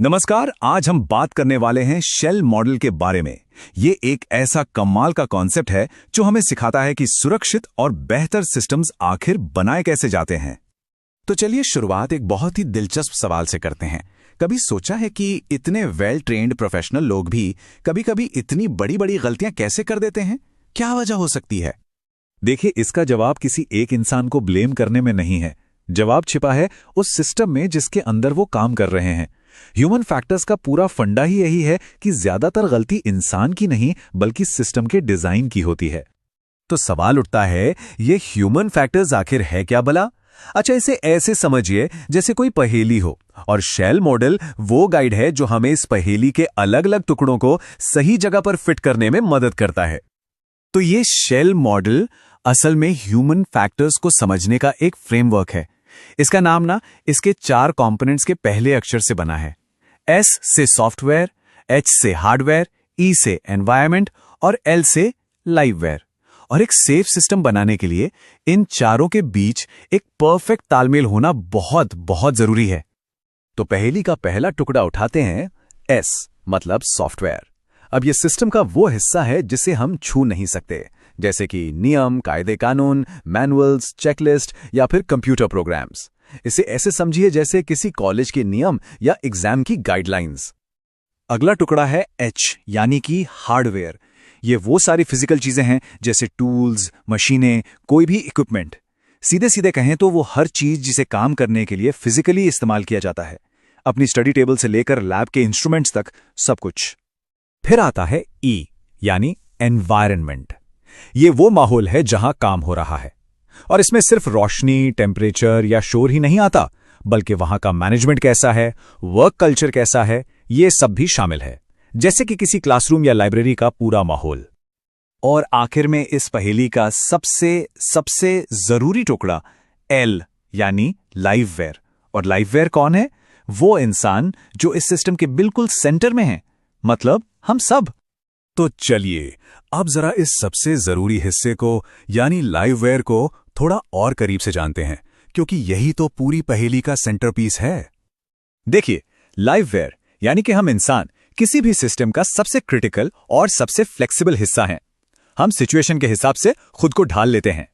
नमस्कार। आज हम बात करने वाले हैं शेल मॉडल के बारे में। ये एक ऐसा कमाल का कॉन्सेप्ट है जो हमें सिखाता है कि सुरक्षित और बेहतर सिस्टम्स आखिर बनाए कैसे जाते हैं। तो चलिए शुरुआत एक बहुत ही दिलचस्प सवाल से करते हैं। कभी सोचा है कि इतने वेल ट्रेन्ड प्रोफेशनल लोग भी कभी-कभी इतनी बड़ी-बड़ी गलतियां कैसे कर देते हैं? क्या वजह हो सकती है? देखिए, इसका जवाब किसी एक इंसान को ब्लेम करने में नहीं है। जवाब छिपा है उस सिस्टम में जिसके अंदर वो काम कर रहे हैं। ह्यूमन फैक्टर्स का पूरा फंडा ही यही है कि ज्यादातर गलती इंसान की नहीं बल्कि सिस्टम के डिजाइन की होती है। तो सवाल उठता है, ये ह्यूमन फैक्टर्स आखिर है क्या भला? अच्छा, इसे ऐसे समझिए जैसे कोई पहेली हो और शेल मॉडल वो गाइड है जो हमें इस पहेली के अलग अलग टुकड़ों को सही जगह पर फिट करने में मदद करता है। तो ये शेल मॉडल असल में ह्यूमन फैक्टर्स को समझने का एक फ्रेमवर्क है। इसका नाम ना इसके 4 कंपोनेंट्स के पहले अक्षर से बना है। S से सॉफ्टवेयर, H से हार्डवेयर, E से एनवायरनमेंट और L से लाइववेयर। और एक सेफ सिस्टम बनाने के लिए इन चारों के बीच एक परफेक्ट तालमेल होना बहुत बहुत जरूरी है। तो पहेली का पहला टुकड़ा उठाते हैं, S मतलब सॉफ्टवेयर। अब यह सिस्टम का वो हिस्सा है जिसे हम छू नहीं सकते, जैसे कि नियम, कायदे कानून, मैनुअल्स, चेकलिस्ट या फिर कंप्यूटर प्रोग्राम्स। इसे ऐसे समझिए जैसे किसी कॉलेज के नियम या एग्जाम की गाइडलाइंस। अगला टुकड़ा है H यानी कि हार्डवेयर। ये वो सारी फिजिकल चीजें हैं जैसे टूल्स, मशीनें, कोई भी इक्विपमेंट। सीधे सीधे कहें तो वो हर चीज जिसे काम करने के लिए फिजिकली इस्तेमाल किया जाता है, अपनी स्टडी टेबल से लेकर लैब के इंस्ट्रूमेंट्स तक, सब कुछ। फिर आता है E यानी एनवायरनमेंट। ये वो माहौल है जहां काम हो रहा है और इसमें सिर्फ रोशनी, टेम्परेचर या शोर ही नहीं आता, बल्कि वहां का मैनेजमेंट कैसा है, वर्क कल्चर कैसा है, ये सब भी शामिल है, जैसे कि किसी क्लासरूम या लाइब्रेरी का पूरा माहौल। और आखिर में इस पहेली का सबसे जरूरी टुकड़ा L यानी लाइववेयर। और लाइववेयर कौन है? वो इंसान जो इस सिस्टम के बिल्कुल सेंटर में है, मतलब हम सब। तो चलिए अब जरा इस सबसे जरूरी हिस्से को यानी लाइववेयर को थोड़ा और करीब से जानते हैं, क्योंकि यही तो पूरी पहेली का सेंटरपीस है। देखिए, लाइववेयर यानी कि हम इंसान किसी भी सिस्टम का सबसे क्रिटिकल और सबसे फ्लेक्सिबल हिस्सा हैं। हम सिचुएशन के हिसाब से खुद को ढाल लेते हैं,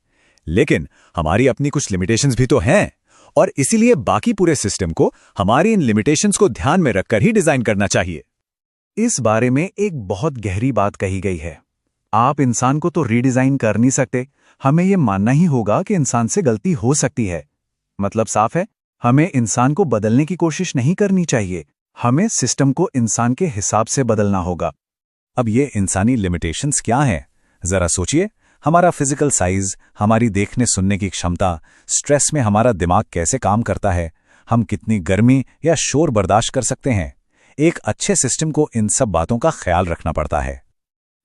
लेकिन हमारी अपनी कुछ लिमिटेशंस भी तो हैं, और इसीलिए बाकी पूरे सिस्टम को हमारी इन लिमिटेशंस को ध्यान में रखकर ही डिजाइन करना चाहिए। इस बारे में एक बहुत गहरी बात कही गई है। आप इंसान को तो रीडिजाइन कर नहीं सकते, हमें यह मानना ही होगा कि इंसान से गलती हो सकती है। मतलब साफ है, हमें इंसान को बदलने की कोशिश नहीं करनी चाहिए, हमें सिस्टम को इंसान के हिसाब से बदलना होगा। अब ये इंसानी लिमिटेशंस क्या हैं? जरा सोचिए। हमारा फिजिकल साइज, हमारी देखने सुनने की क्षमता, स्ट्रेस में हमारा दिमाग कैसे काम करता है, हम कितनी गर्मी या शोर बर्दाश्त कर सकते हैं। एक अच्छे सिस्टम को इन सब बातों का ख्याल रखना पड़ता है।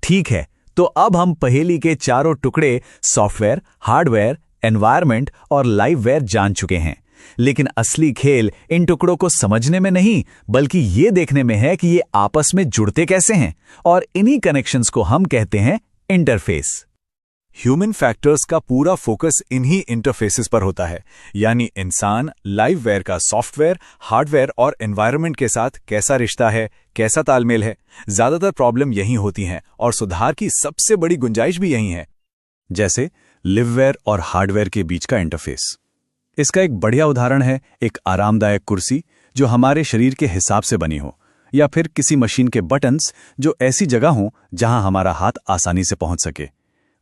ठीक है, तो अब हम पहेली के चारों टुकड़े सॉफ्टवेयर, हार्डवेयर, एनवायरनमेंट और लाइववेयर जान चुके हैं। लेकिन असली खेल इन टुकड़ों को समझने में नहीं, बल्कि ये देखने में है कि ये आपस में जुड़ते कैसे हैं, और इन्हीं कनेक्शंस को हम कहते हैं इंटरफेस। ह्यूमन फैक्टर्स का पूरा फोकस इन्हीं इंटरफेसेस पर होता है, यानी इंसान लाइववेयर का सॉफ्टवेयर, हार्डवेयर और एनवायरनमेंट के साथ कैसा रिश्ता है, कैसा तालमेल है। ज्यादातर प्रॉब्लम यहीं होती हैं और सुधार की सबसे बड़ी गुंजाइश भी यहीं है। जैसे लिववेयर और हार्डवेयर के बीच का इंटरफेस। इसका एक बढ़िया उदाहरण है एक आरामदायक कुर्सी जो हमारे शरीर के हिसाब से बनी हो, या फिर किसी मशीन के बटन्स जो ऐसी जगह हों जहां हमारा हाथ आसानी से पहुंच सके।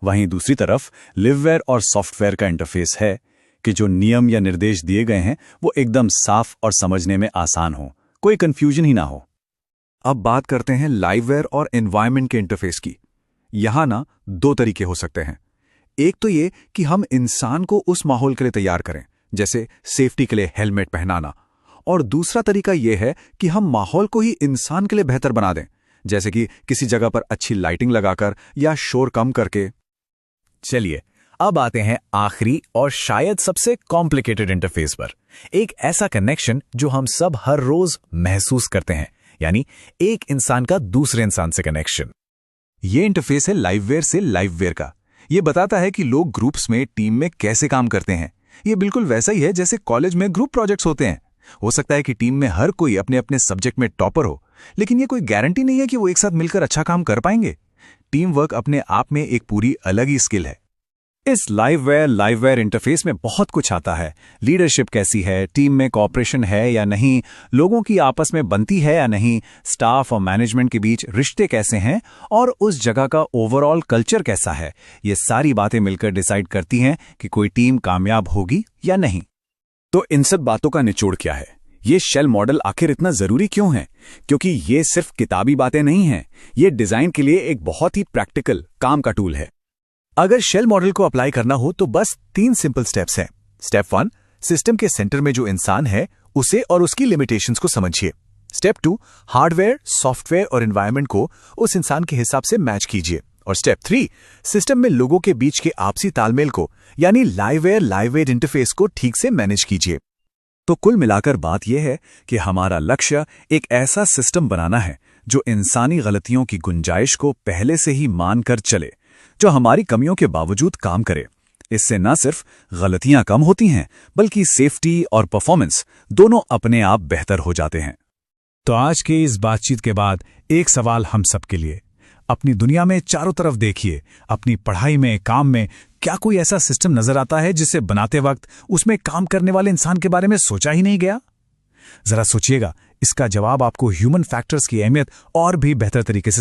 वहीं दूसरी तरफ लिववेयर और सॉफ्टवेयर का इंटरफेस है कि जो नियम या निर्देश दिए गए हैं वो एकदम साफ और समझने में आसान हो, कोई कंफ्यूजन ही ना हो। अब बात करते हैं लाइववेयर और एनवायरनमेंट के इंटरफेस की। यहां ना 2 तरीके हो सकते हैं। एक तो ये कि हम इंसान को उस माहौल के लिए तैयार करें, जैसे सेफ्टी के लिए हेलमेट पहनाना, और दूसरा तरीका यह है कि हम माहौल को ही इंसान के लिए बेहतर बना दें, जैसे कि किसी जगह पर अच्छी लाइटिंग लगाकर या शोर कम करके। चलिए अब आते हैं आखिरी और शायद सबसे कॉम्प्लिकेटेड इंटरफेस पर, एक ऐसा कनेक्शन जो हम सब हर रोज महसूस करते हैं, यानी एक इंसान का दूसरे इंसान से कनेक्शन। ये इंटरफेस है लाइववेयर से लाइववेयर का। ये बताता है कि लोग ग्रुप्स में, टीम में कैसे काम करते हैं। ये बिल्कुल वैसा ही है जैसे कॉलेज में ग्रुप प्रोजेक्ट्स होते हैं। हो सकता है कि टीम में हर कोई अपने अपने सब्जेक्ट में टॉपर हो, लेकिन ये कोई गारंटी नहीं है कि वो एक साथ मिलकर अच्छा काम कर पाएंगे। टीम वर्क अपने आप में एक पूरी अलग ही स्किल है। इस लाइववेयर इंटरफेस में बहुत कुछ आता है। लीडरशिप कैसी है, टीम में कोऑपरेशन है या नहीं, लोगों की आपस में बनती है या नहीं, स्टाफ और मैनेजमेंट के बीच रिश्ते कैसे हैं और उस जगह का ओवरऑल कल्चर कैसा है। ये सारी बातें मिलकर डिसाइड करती हैं कि कोई टीम कामयाब होगी या नहीं। तो इन सब बातों का निचोड़ क्या है? ये शेल मॉडल आखिर इतना जरूरी क्यों है? क्योंकि ये सिर्फ किताबी बातें नहीं हैं, ये डिजाइन के लिए एक बहुत ही प्रैक्टिकल काम का टूल है। अगर शेल मॉडल को अप्लाई करना हो तो बस 3 सिंपल स्टेप्स हैं। स्टेप 1, सिस्टम के सेंटर में जो इंसान है उसे और उसकी लिमिटेशंस को समझिए। स्टेप 2, हार्डवेयर, सॉफ्टवेयर और एनवायरनमेंट को उस इंसान के हिसाब से मैच कीजिए। और स्टेप 3, सिस्टम में लोगों के बीच के आपसी तालमेल को यानी लाइववेयर इंटरफेस को ठीक से मैनेज कीजिए। तो कुल मिलाकर बात यह है कि हमारा लक्ष्य एक ऐसा सिस्टम बनाना है जो इंसानी गलतियों की गुंजाइश को पहले से ही मानकर चले, जो हमारी कमियों के बावजूद काम करे। इससे न सिर्फ गलतियां कम होती हैं, बल्कि सेफ्टी और परफॉर्मेंस दोनों अपने आप बेहतर हो जाते हैं। तो आज के इस बातचीत के बाद एक सवाल हम सबके लिए। अपनी दुनिया में चारों तरफ देखिए, अपनी पढ़ाई में, काम में, क्या कोई ऐसा सिस्टम नजर आता है जिसे बनाते वक्त उसमें काम करने वाले इंसान के बारे में सोचा ही नहीं गया? जरा सोचिएगा, इसका जवाब आपको ह्यूमन फैक्टर्स की अहमियत और भी बेहतर तरीके से